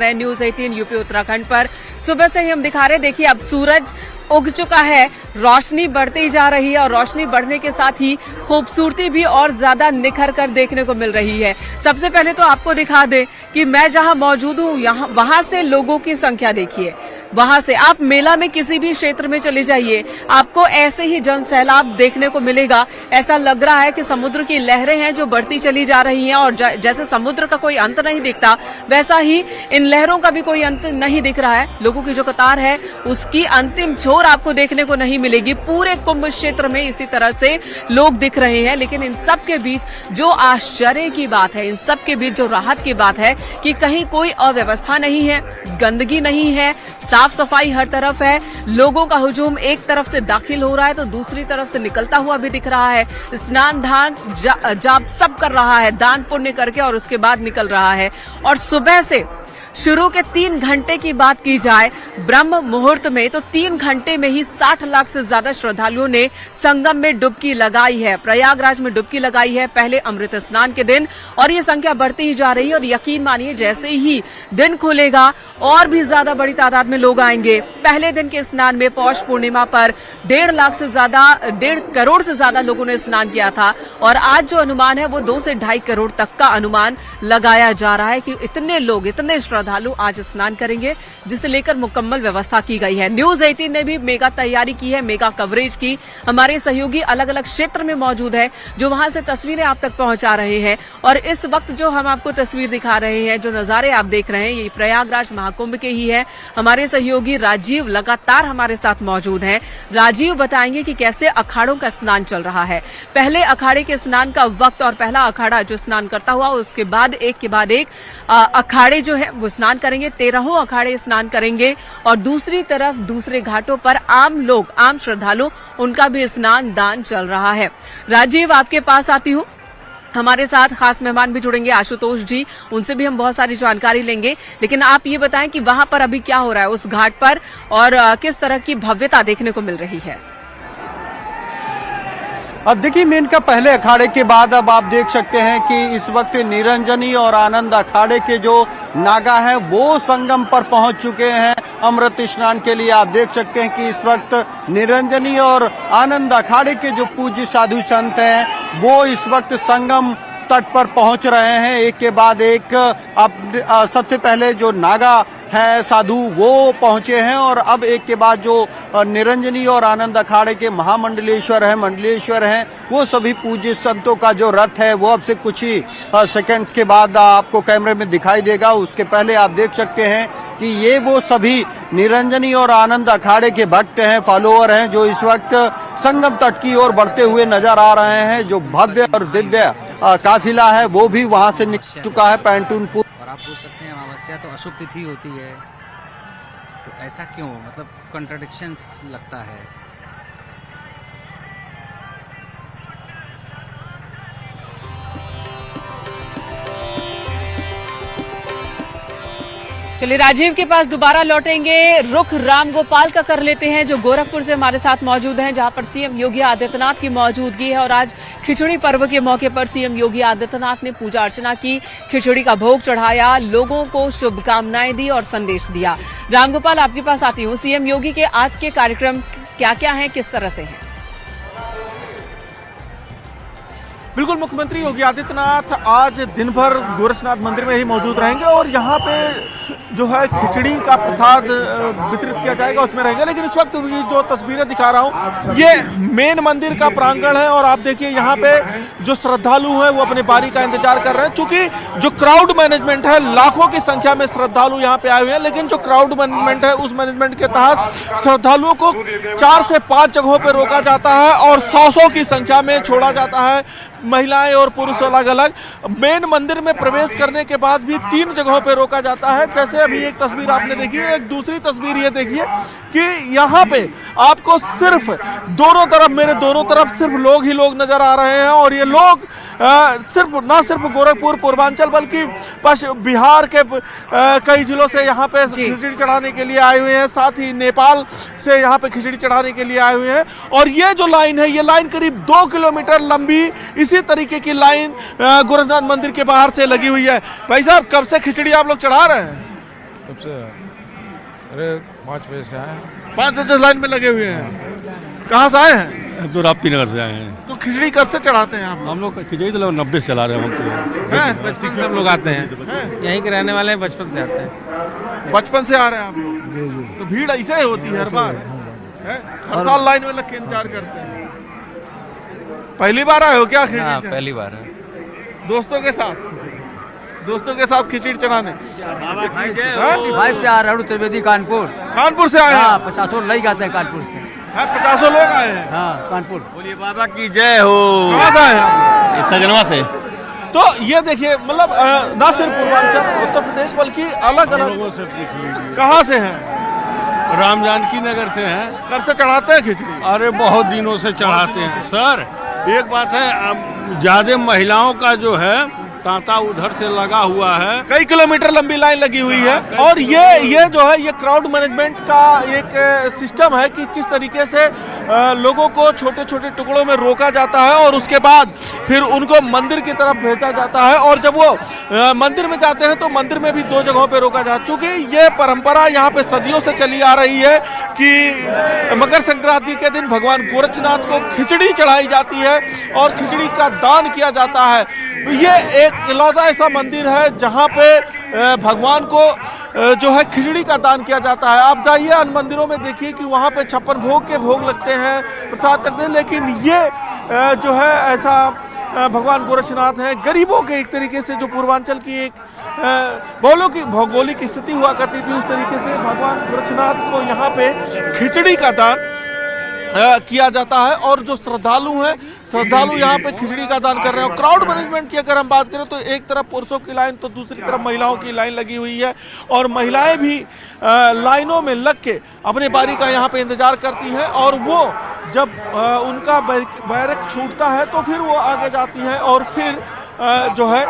News 18 UP Uttarakhand पर सुबह से ही हम दिखा रहे हैं। देखिए अब सूरज उग चुका है, रोशनी बढ़ती जा रही है और रोशनी बढ़ने के साथ ही खूबसूरती भी और ज्यादा निखर कर देखने को मिल रही है। सबसे पहले तो आपको दिखा दे कि मैं जहां मौजूद हूं वहां से लोगों की संख्या देखिए। वहां से आप मेला में किसी भी क्षेत्र में चले जाइए, आपको ऐसे ही जनसैलाब देखने को मिलेगा। ऐसा लग रहा है कि समुद्र की लहरें हैं जो बढ़ती चली जा रही हैं और जैसे समुद्र का कोई अंत नहीं दिखता, वैसा ही इन लहरों का भी कोई अंत नहीं दिख रहा है। लोगों की जो कतार है उसकी अंतिम छोर आपको देखने को नहीं मिलेगी। पूरे कुंभ क्षेत्र में इसी तरह से लोग दिख रहे हैं, लेकिन इन सब के बीच जो आश्चर्य की बात है, इन सब के बीच जो राहत की बात है कि कहीं कोई अव्यवस्था नहीं है, गंदगी नहीं है, साफ सफाई हर तरफ है। लोगों का हुजूम एक तरफ से दाखिल हो रहा है तो दूसरी तरफ से निकलता हुआ भी दिख रहा है। स्नान दान जाप सब कर रहा है, दान पुण्य करके और उसके बाद निकल रहा है। और सुबह से शुरू के 3 घंटे की बात की जाए ब्रह्म मुहूर्त में, तो 3 घंटे में ही 60 लाख से ज्यादा श्रद्धालुओं ने संगम में डुबकी लगाई है, प्रयागराज में डुबकी लगाई है पहले अमृत स्नान के दिन। और ये संख्या बढ़ती ही जा रही है और यकीन मानिए जैसे ही दिन खुलेगा और भी ज्यादा बड़ी तादाद में लोग आएंगे। पहले दिन के स्नान में पौष पूर्णिमा पर 1.5 करोड़ से ज्यादा लोगों ने स्नान किया था और आज जो अनुमान है वो 2 से 2.5 करोड़ तक का अनुमान लगाया जा रहा है कि इतने लोग, इतने श्रद्धालु आज स्नान करेंगे, जिसे लेकर मुकम्मल व्यवस्था की गई है। न्यूज 18 ने भी मेगा तैयारी की है, मेगा कवरेज की। हमारे सहयोगी अलग अलग क्षेत्र में मौजूद है जो वहां से तस्वीरें आप तक पहुंचा रहे हैं। और इस वक्त जो हम आपको तस्वीर दिखा रहे हैं, जो नजारे आप देख रहे हैं, ये प्रयागराज महाकुंभ के ही है। हमारे सहयोगी राजीव लगातार हमारे साथ मौजूद हैं। राजीव बताएंगे कि कैसे अखाड़ों का स्नान चल रहा है। पहले अखाड़े के स्नान का वक्त और पहला अखाड़ा जो स्नान करता हुआ, उसके बाद एक अखाड़े जो है वो स्नान करेंगे, 13 अखाड़े स्नान करेंगे। और दूसरी तरफ दूसरे घाटों पर आम लोग, आम श्रद्धालु, उनका भी स्नान दान चल रहा है। राजीव आपके पास आती हूँ। हमारे साथ खास मेहमान भी जुड़ेंगे, आशुतोष जी, उनसे भी हम बहुत सारी जानकारी लेंगे। लेकिन आप ये बताएं कि वहां पर अभी क्या हो रहा है उस घाट पर और किस तरह की भव्यता देखने को मिल रही है। अब देखिए, मेन का पहले अखाड़े के बाद अब आप देख सकते हैं कि इस वक्त निरंजनी और आनंद अखाड़े के जो नागा हैं वो संगम पर पहुंच चुके हैं अमृत स्नान के लिए। आप देख सकते हैं कि इस वक्त निरंजनी और आनंद अखाड़े के जो पूज्य साधु संत हैं वो इस वक्त संगम तट पर पहुंच रहे हैं, एक के बाद एक। अब सबसे पहले जो नागा है साधु वो पहुंचे हैं और अब एक के बाद जो निरंजनी और आनंद अखाड़े के मंडलेश्वर हैं, वो सभी पूज्य संतों का जो रथ है वो अब से कुछ ही सेकंड्स के बाद आपको कैमरे में दिखाई देगा। उसके पहले आप देख सकते हैं कि ये वो सभी निरंजनी और आनंद अखाड़े के भक्त हैं, फॉलोअर हैं, जो इस वक्त संगम तट की ओर बढ़ते हुए नजर आ रहे हैं। जो भव्य और दिव्य काफिला है वो भी वहां से निकल चुका है पैंटूनपुर। और आप पूछ सकते हैं अमावस्या तो अशुभ तिथि होती है, तो ऐसा क्यों, मतलब कॉन्ट्रडिक्शंस लगता है। चलिए राजीव के पास दोबारा लौटेंगे। रुख राम गोपाल का कर लेते हैं जो गोरखपुर से हमारे साथ मौजूद हैं, जहां पर सीएम योगी आदित्यनाथ की मौजूदगी है। और आज खिचड़ी पर्व के मौके पर सीएम योगी आदित्यनाथ ने पूजा अर्चना की, खिचड़ी का भोग चढ़ाया, लोगों को शुभकामनाएं दी और संदेश दिया। राम गोपाल, आपके पास आती हूँ। सीएम योगी के आज के कार्यक्रम क्या क्या हैं, किस तरह से हैं? बिल्कुल, मुख्यमंत्री योगी आदित्यनाथ आज दिन भर गोरखनाथ मंदिर में ही मौजूद रहेंगे और यहाँ पे जो है खिचड़ी का प्रसाद वितरित किया जाएगा, उसमें रहेंगे। लेकिन इस वक्त ये जो तस्वीरें दिखा रहा हूँ ये मेन मंदिर का प्रांगण है और आप देखिए यहाँ पे जो श्रद्धालु हैं वो अपने बारी का इंतजार कर रहे हैं। चूंकि जो क्राउड मैनेजमेंट है, लाखों की संख्या में श्रद्धालु यहाँ पे आए हुए हैं, लेकिन जो क्राउड मैनेजमेंट है उस मैनेजमेंट के तहत श्रद्धालुओं को 4 से 5 जगहों पर रोका जाता है और 100 की संख्या में छोड़ा जाता है। महिलाएं और पुरुष अलग अलग। मेन मंदिर में प्रवेश करने के बाद भी 3 जगहों पे रोका जाता है। जैसे अभी एक तस्वीर आपने देखी है, एक दूसरी तस्वीर ये देखिए कि यहाँ पे आपको सिर्फ दोनों तरफ, मेरे दोनों तरफ सिर्फ लोग ही लोग नजर आ रहे हैं। और ये लोग ना सिर्फ गोरखपुर पूर्वांचल बल्कि बिहार के कई जिलों से यहाँ पे खिचड़ी चढ़ाने के लिए आए हुए हैं, साथ ही नेपाल से यहाँ पे खिचड़ी चढ़ाने के लिए आए हुए हैं। और ये जो लाइन है, ये लाइन करीब 2 किलोमीटर लंबी इसी तरीके की लाइन गोरखनाथ मंदिर के बाहर से लगी हुई है। भाई साहब, कब से खिचड़ी आप लोग चढ़ा रहे हैं? कब से? अरे 5 बजे से आए हैं। 5 बजे से लाइन में लगे हुए हैं। कहाँ से आए हैं? तो राप्ती नगर से आए हैं। तो खिचड़ी कब से चढ़ाते हैं आप? हम लोग खिचड़ी तो 90 से चला रहे हैं हम तो। हैं? बचपन से हम लोग आते हैं। यहीं के रहने वाले हैं, बचपन से आते हैं। बचपन से आ रहे हैं आप लोग? जी जी। तो भीड़ ऐसे ही होती है हर बार? हैं? हर साल लाइन में लग के इंतजार करते हैं। पहली बार आए हो क्या खिचड़ी? हाँ, चढ़ाने? पहली बार है। दोस्तों के साथ खिचड़ी चढ़ाने? हाँ? भाई से आ रहा हूँ त्रिवेदी कानपुर। कानपुर से आए हैं? 50 लग जाते हैं कानपुर से। हाँ, 50 लोग आए हैं। हाँ कानपुर। बोलिए बाबा की जय हो। कहाँ से आए हैं आप? सजनवा से। तो ये देखिए, मतलब न सिर्फ पूर्वांचल उत्तर प्रदेश बल्कि अलग अलग कहाँ से हैं? राम जानकी नगर से हैं। कब से चढ़ाते हैं खिचड़ी? अरे बहुत दिनों से चढ़ाते हैं सर। एक बात है, ज्यादा महिलाओं का जो है तांता उधर से लगा हुआ है। कई किलोमीटर लंबी लाइन लगी हुई है। और ये जो है ये क्राउड मैनेजमेंट का एक सिस्टम है कि किस तरीके से लोगों को छोटे छोटे टुकड़ों में रोका जाता है और उसके बाद फिर उनको मंदिर की तरफ भेजा जाता है। और जब वो मंदिर में जाते हैं तो मंदिर में भी 2 जगहों पे रोका जाता है। चूंकि ये परंपरा यहाँ पे सदियों से चली आ रही है कि मकर संक्रांति के दिन भगवान गोरक्षनाथ को खिचड़ी चढ़ाई जाती है और खिचड़ी का दान किया जाता है। ये एक इकलौता ऐसा मंदिर है जहाँ पे भगवान को जो है खिचड़ी का दान किया जाता है। आप जाइए अन्य मंदिरों में देखिए कि वहाँ पे 56 भोग के भोग लगते हैं, प्रसाद करते हैं, लेकिन ये जो है ऐसा भगवान गोरक्षनाथ है। गरीबों के एक तरीके से जो पूर्वांचल की एक भौगोलिक स्थिति हुआ करती थी, उस तरीके से भगवान गोरक्षनाथ को यहाँ पे खिचड़ी का दान किया जाता है। और जो श्रद्धालु यहाँ पे खिचड़ी का दान कर रहे हैं। क्राउड मैनेजमेंट की अगर हम बात करें तो एक तरफ पुरुषों की लाइन तो दूसरी तरफ महिलाओं की लाइन लगी हुई है और महिलाएं भी लाइनों में लग के अपनी बारी का यहाँ पे इंतजार करती हैं। और वो जब उनका बैरक छूटता है तो फिर वो आगे जाती हैं और फिर जो है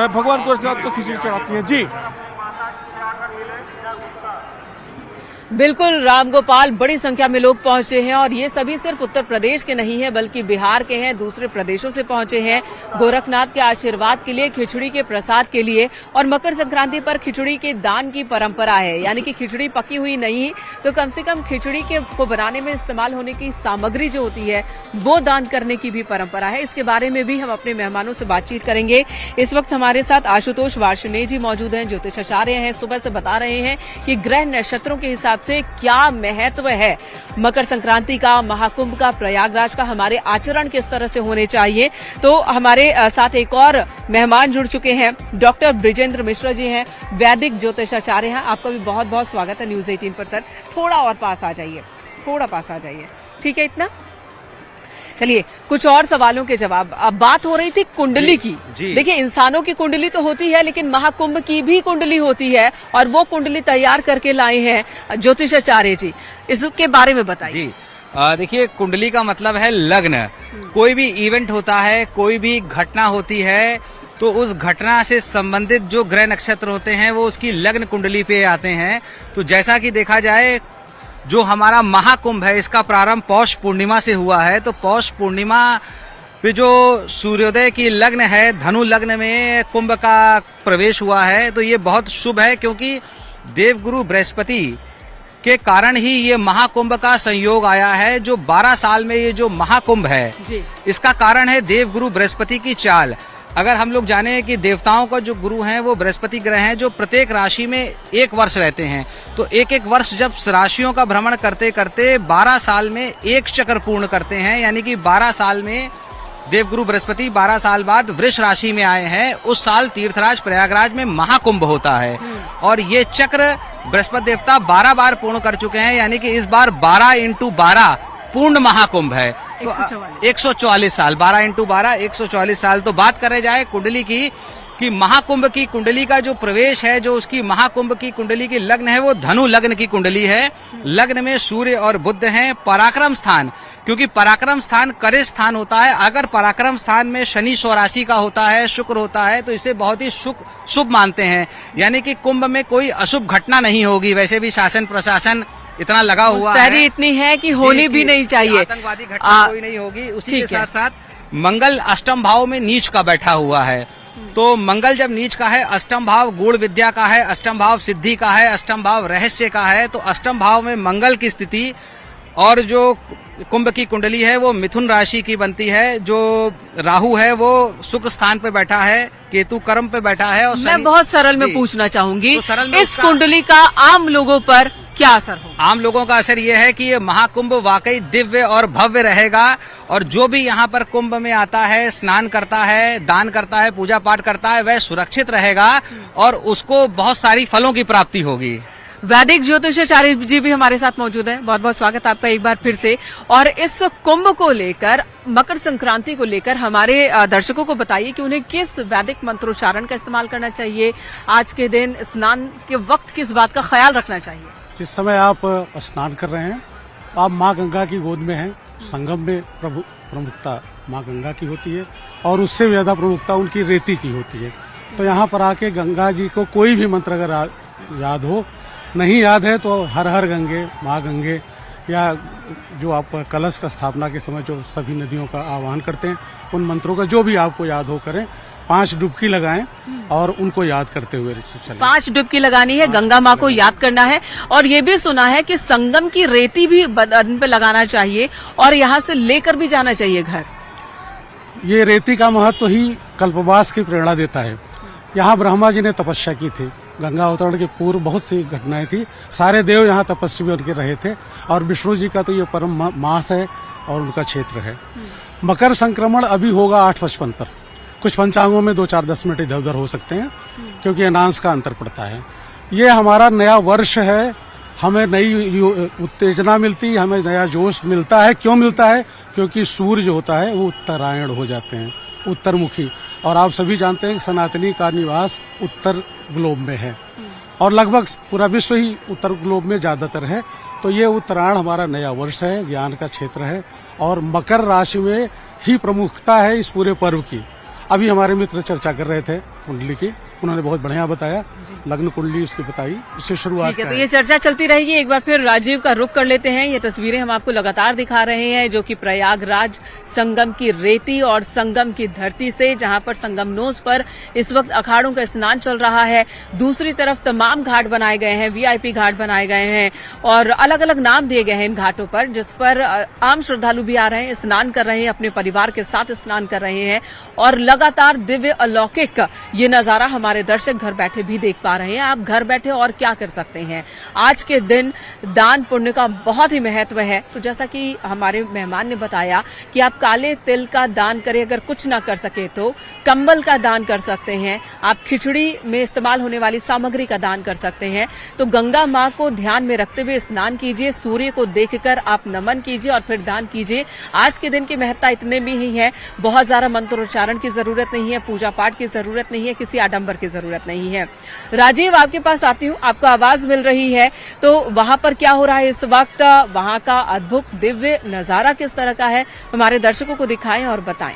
भगवान गोरक्षनाथ को खिचड़ी चढ़ाती हैं। जी बिल्कुल रामगोपाल, बड़ी संख्या में लोग पहुंचे हैं और ये सभी सिर्फ उत्तर प्रदेश के नहीं है बल्कि बिहार के हैं, दूसरे प्रदेशों से पहुंचे हैं गोरखनाथ के आशीर्वाद के लिए, खिचड़ी के प्रसाद के लिए। और मकर संक्रांति पर खिचड़ी के दान की परंपरा है, यानी कि खिचड़ी पकी हुई नहीं तो कम से कम खिचड़ी को बनाने में इस्तेमाल होने की सामग्री जो होती है वो दान करने की भी परंपरा है। इसके बारे में भी हम अपने मेहमानों से बातचीत करेंगे। इस वक्त हमारे साथ आशुतोष वार्ष्णेय जी मौजूद हैं, ज्योतिषाचार्य हैं। सुबह से बता रहे हैं कि ग्रह नक्षत्रों के हिसाब से क्या महत्व है मकर संक्रांति का, महाकुंभ का, प्रयागराज का, हमारे आचरण किस तरह से होने चाहिए। तो हमारे साथ एक और मेहमान जुड़ चुके हैं, डॉक्टर ब्रिजेंद्र मिश्रा जी हैं, वैदिक ज्योतिषाचार्य हैं। आपका भी बहुत बहुत स्वागत है न्यूज 18 पर। सर थोड़ा और पास आ जाइए, थोड़ा पास आ जाइए, ठीक है इतना। चलिए कुछ और सवालों के जवाब। अब बात हो रही थी कुंडली की। देखिए इंसानों की कुंडली तो होती है लेकिन महाकुंभ की भी कुंडली होती है और वो कुंडली तैयार करके लाए हैं ज्योतिषाचार्य जी, इसके बारे में बताइए। जी देखिए, कुंडली का मतलब है लग्न। कोई भी इवेंट होता है, कोई भी घटना होती है तो उस घटना से संबंधित जो ग्रह नक्षत्र होते हैं वो उसकी लग्न कुंडली पे आते हैं। तो जैसा कि देखा जाए जो हमारा महाकुंभ है इसका प्रारंभ पौष पूर्णिमा से हुआ है। तो पौष पूर्णिमा पे जो सूर्योदय की लग्न है, धनु लग्न में कुंभ का प्रवेश हुआ है, तो ये बहुत शुभ है क्योंकि देवगुरु बृहस्पति के कारण ही ये महाकुंभ का संयोग आया है। जो 12 साल में ये जो महाकुंभ है इसका कारण है देवगुरु बृहस्पति की चाल। अगर हम लोग जाने कि देवताओं का जो गुरु हैं वो बृहस्पति ग्रह हैं जो प्रत्येक राशि में 1 वर्ष रहते हैं। तो एक वर्ष जब राशियों का भ्रमण करते करते 12 साल में 1 चक्र पूर्ण करते हैं, यानी कि 12 साल में देवगुरु बृहस्पति 12 साल बाद वृष राशि में आए हैं। उस साल तीर्थराज प्रयागराज में महाकुंभ होता है और ये चक्र बृहस्पति देवता 12 बार पूर्ण कर चुके हैं, यानी कि इस बार 12 × 12 पूर्ण महाकुंभ है। तो 144 साल, 12 × 12 144 साल। तो बात करें जाए कुंडली की कि महाकुंभ की कुंडली का जो प्रवेश है, जो उसकी महाकुंभ की कुंडली की लग्न है वो धनु लग्न की कुंडली है। लग्न में सूर्य और बुध हैं। पराक्रम स्थान, क्योंकि पराक्रम स्थान करे स्थान होता है, अगर पराक्रम स्थान में शनि स्वराशि का होता है, शुक्र होता है, तो इसे बहुत ही शुभ मानते हैं, यानी कि कुंभ में कोई अशुभ घटना नहीं होगी। वैसे भी शासन प्रशासन इतना लगा हुआ है, इतनी है कि होनी भी नहीं चाहिए, आतंकवादी घटना कोई नहीं होगी। उसी के साथ साथ मंगल अष्टम भाव में नीच का बैठा हुआ है तो मंगल जब नीच का है, अष्टम भाव गुण विद्या का है, अष्टम भाव सिद्धि का है, अष्टम भाव रहस्य का है, तो अष्टम भाव में मंगल की स्थिति और जो कुंभ की कुंडली है वो मिथुन राशि की बनती है। जो राहु है वो सुख स्थान पे बैठा है, केतु कर्म पे बैठा है और मैं बहुत सरल में पूछना चाहूंगी, तो सरल में इस कुंडली का आम लोगों पर क्या असर होगा? आम लोगों का असर ये है कि ये महाकुंभ वाकई दिव्य और भव्य रहेगा और जो भी यहाँ पर कुंभ में आता है, स्नान करता है, दान करता है, पूजा पाठ करता है, वह सुरक्षित रहेगा और उसको बहुत सारी फलों की प्राप्ति होगी। वैदिक ज्योतिषाचार्य जी भी हमारे साथ मौजूद हैं। बहुत बहुत स्वागत आपका एक बार फिर से। और इस कुंभ को लेकर, मकर संक्रांति को लेकर हमारे दर्शकों को बताइए कि उन्हें किस वैदिक मंत्रोच्चारण का इस्तेमाल करना चाहिए, आज के दिन स्नान के वक्त किस बात का ख्याल रखना चाहिए? जिस समय आप स्नान कर रहे हैं, आप माँ गंगा की गोद में हैं। संगम में प्रमुखता माँ गंगा की होती है और उससे ज्यादा प्रमुखता उनकी रेती की होती है। तो यहाँ पर आके गंगा जी को कोई भी मंत्र अगर याद हो, नहीं याद है तो हर हर गंगे, माँ गंगे, या जो आप कलश का स्थापना के समय जो सभी नदियों का आह्वान करते हैं, उन मंत्रों का जो भी आपको याद हो करें। 5 डुबकी लगाएं और उनको याद करते हुए चलें। 5 डुबकी लगानी है, गंगा माँ को याद करना है। और ये भी सुना है कि संगम की रेती भी बदन पे लगाना चाहिए और यहाँ से लेकर भी जाना चाहिए घर। ये रेती का महत्व ही कल्पवास की प्रेरणा देता है। यहाँ ब्रह्मा जी ने तपस्या की थी, गंगा अवतरण के पूर्व बहुत सी घटनाएं थी। सारे देव यहाँ तपस्वी उनके रहे थे और विष्णु जी का तो ये परम मास है और उनका क्षेत्र है। मकर संक्रमण अभी होगा 8:55 पर। कुछ पंचांगों में 2-4-10 मिनट इधर उधर हो सकते हैं क्योंकि अनांश का अंतर पड़ता है। ये हमारा नया वर्ष है, हमें नई उत्तेजना मिलती, हमें नया जोश मिलता है। क्यों मिलता है? क्योंकि सूर्य होता है वो उत्तरायण हो जाते हैं, उत्तरमुखी। और आप सभी जानते हैं कि सनातनी का निवास उत्तर ग्लोब में है और लगभग पूरा विश्व ही उत्तर ग्लोब में ज्यादातर है। तो ये उत्तरायण हमारा नया वर्ष है, ज्ञान का क्षेत्र है और मकर राशि में ही प्रमुखता है इस पूरे पर्व की। अभी हमारे मित्र चर्चा कर रहे थे कुंडली की, उन्होंने बहुत बढ़िया बताया, लग्न कुंडली उसकी बताई, इससे शुरुआत। ठीक है, तो ये चर्चा चलती रहेगी। एक बार फिर राजीव का रुख कर लेते हैं। ये तस्वीरें हम आपको लगातार दिखा रहे हैं जो कि प्रयागराज संगम की रेती और संगम की धरती से, जहां पर संगम नोज पर इस वक्त अखाड़ों का स्नान चल रहा है। दूसरी तरफ तमाम घाट बनाए गए हैं, वीआईपी घाट बनाए गए हैं और अलग अलग नाम दिए गए हैं इन घाटों पर, जिस पर आम श्रद्धालु भी आ रहे हैं, स्नान कर रहे हैं, अपने परिवार के साथ स्नान कर रहे हैं और लगातार दिव्य अलौकिक ये नजारा हमारे दर्शक घर बैठे भी देख पा रहे हैं। आप घर बैठे और क्या कर सकते हैं? आज के दिन दान पुण्य का बहुत ही महत्व है। तो जैसा कि हमारे मेहमान ने बताया कि आप काले तिल का दान करें, अगर कुछ ना कर सके तो कंबल का दान कर सकते हैं, आप खिचड़ी में इस्तेमाल होने वाली सामग्री का दान कर सकते हैं। तो गंगा माँ को ध्यान में रखते हुए स्नान कीजिए, सूर्य को देखकर आप नमन कीजिए और फिर दान कीजिए। आज के दिन की महत्ता इतने में ही है, बहुत ज्यादा मंत्रोच्चारण की जरूरत नहीं है, पूजा पाठ की जरूरत नहीं है, किसी आडंबर की जरूरत नहीं है। राजीव, आपके पास आती हूँ, आपको आवाज मिल रही है, तो वहां पर क्या हो रहा है इस वक्त? वहां का अद्भुत दिव्य नजारा किस तरह का है, हमारे दर्शकों को दिखाएं और बताएं।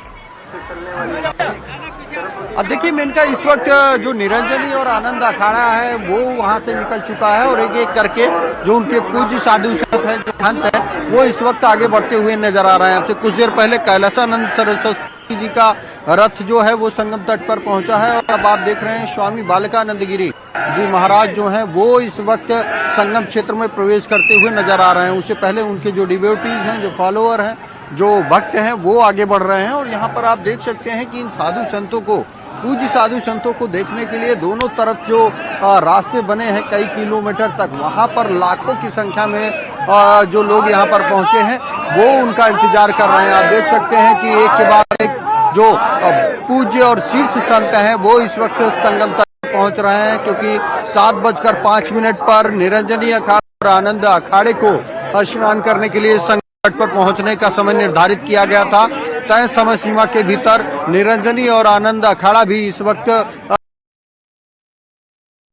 अब देखिए मेनका, इस वक्त जो निरंजनी और आनंद अखाड़ा है वो वहां से निकल चुका है और एक एक करके जो उनके पूज्य साधु संत है, जो महंत है, वो इस वक्त आगे बढ़ते हुए नजर आ रहे हैं। आपसे कुछ देर पहले कैलासानंद सरस्वती जी का रथ जो है वो संगम तट पर पहुंचा है और अब आप देख रहे हैं स्वामी बालकानंद गिरी जी महाराज जो हैं वो इस वक्त संगम क्षेत्र में प्रवेश करते हुए नजर आ रहे हैं। उससे पहले उनके जो डिवोटीज हैं, जो फॉलोअर हैं, जो भक्त हैं, वो आगे बढ़ रहे हैं और यहाँ पर आप देख सकते हैं कि इन साधु संतों को, पूज्य साधु संतों को देखने के लिए दोनों तरफ जो रास्ते बने हैं कई किलोमीटर तक, वहां पर लाखों की संख्या में जो लोग यहाँ पर पहुंचे हैं वो उनका इंतजार कर रहे हैं। आप देख सकते हैं कि एक के बाद एक जो पूज्य और शीर्ष संत हैं वो इस वक्त संगम तक पहुंच रहे हैं, क्योंकि 7:05 पर निरंजनी अखाड़ा और आनंद अखाड़े को स्नान करने के लिए संगम तट पर पहुंचने का समय निर्धारित किया गया था। तय समय सीमा के भीतर निरंजनी और आनंद अखाड़ा भी इस वक्त